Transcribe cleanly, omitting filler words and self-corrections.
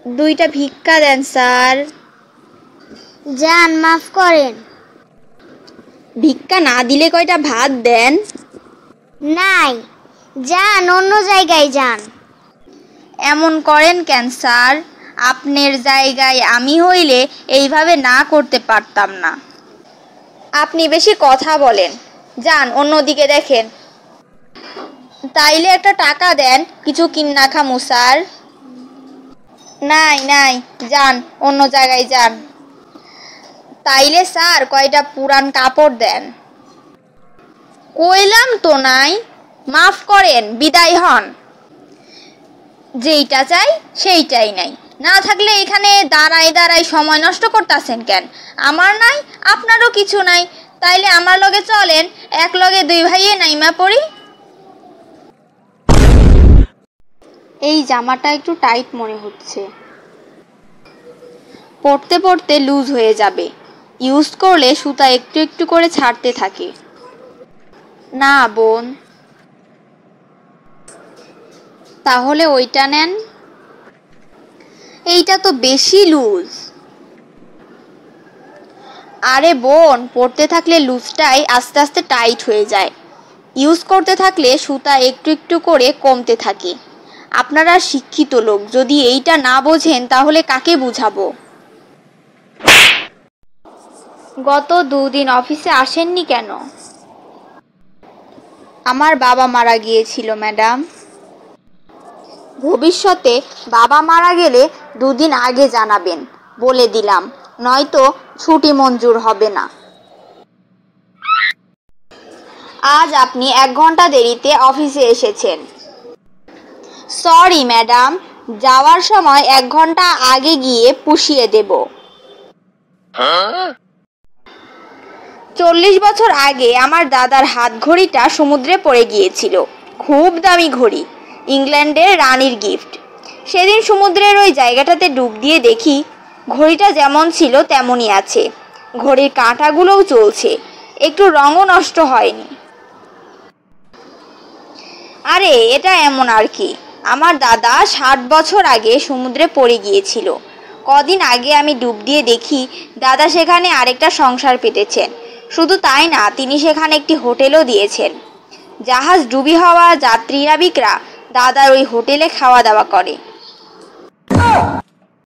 2টা ভিক্ষা দেন স্যার। যান, মাফ করেন। ভিক্ষা না দিলে কয়টা ভাত দেন? নাই, যান, অন্য জায়গায় যান। এমন করেন কেন স্যার? আপনার জায়গায় আমি হইলে এইভাবে না করতে পারতাম না। আপনি বেশি কথা বলেন, যান অন্যদিকে দেখেন। তাইলে একটা টাকা দেন, কিছু কিন্না খামু স্যার। নাই নাই, যান অন্য জায়গায় যান। তাইলে স্যার কয়টা পুরান কাপড় দেন। কইলাম তো নাই, মাফ করেন, বিদায় হন। যেইটা চাই সেইটাই নাই, না থাকলে এখানে দাঁড়ায় দাঁড়ায় সময় নষ্ট করতেছেন কেন? আমার নাই, আপনারও কিছু নাই, তাইলে আমার লগে চলেন, এক লগে 2 ভাইয়ে নাইমা পড়ি। এই জামাটা একটু টাইট মনে হচ্ছে, পরতে পরতে লুজ হয়ে যাবে। ইউজ করলে সুতা একটু একটু করে ছাড়তে থাকে। না বোন, তাহলে ওইটা নেন। এইটা তো বেশি লুজ। আরে বোন, পরতে থাকলে লুজটাই আস্তে আস্তে টাইট হয়ে যায়। ইউজ করতে থাকলে সুতা একটু একটু করে কমতে থাকে। আপনারা শিক্ষিত লোক, যদি এইটা না বোঝেন তাহলে কাকে বুঝাবো? গত 2 দিন অফিসে আসেননি কেন? আমার বাবা মারা গিয়েছিল ম্যাডাম। ভবিষ্যতে বাবা মারা গেলে 2 দিন আগে জানাবেন, বলে দিলাম, নয়তো ছুটি মঞ্জুর হবে না। আজ আপনি 1 ঘন্টা দেরিতে অফিসে এসেছেন। সরি ম্যাডাম, যাওয়ার সময় 1 ঘন্টা আগে গিয়ে পুষিয়ে দেব। 40 বছর আগে আমার দাদার হাত ঘড়িটা সমুদ্রে পড়ে গিয়েছিল। খুব দামি ঘড়ি, ইংল্যান্ডের রানীর গিফট। সেদিন সমুদ্রের ওই জায়গাটাতে ডুব দিয়ে দেখি ঘড়িটা যেমন ছিল তেমনই আছে। ঘড়ির কাঁটাগুলোও চলছে, একটু রঙও নষ্ট হয়নি। আরে এটা এমন আর কি, আমার দাদা 60 বছর আগে সমুদ্রে পড়ে গিয়েছিল। কদিন আগে আমি ডুব দিয়ে দেখি দাদা সেখানে আরেকটা সংসার পেতেছেন। শুধু তাই না, তিনি সেখানে একটি হোটেলও দিয়েছেন। জাহাজ ডুবি হওয়া যাত্রী নাবিকরা দাদার ওই হোটেলে খাওয়া দাওয়া করে।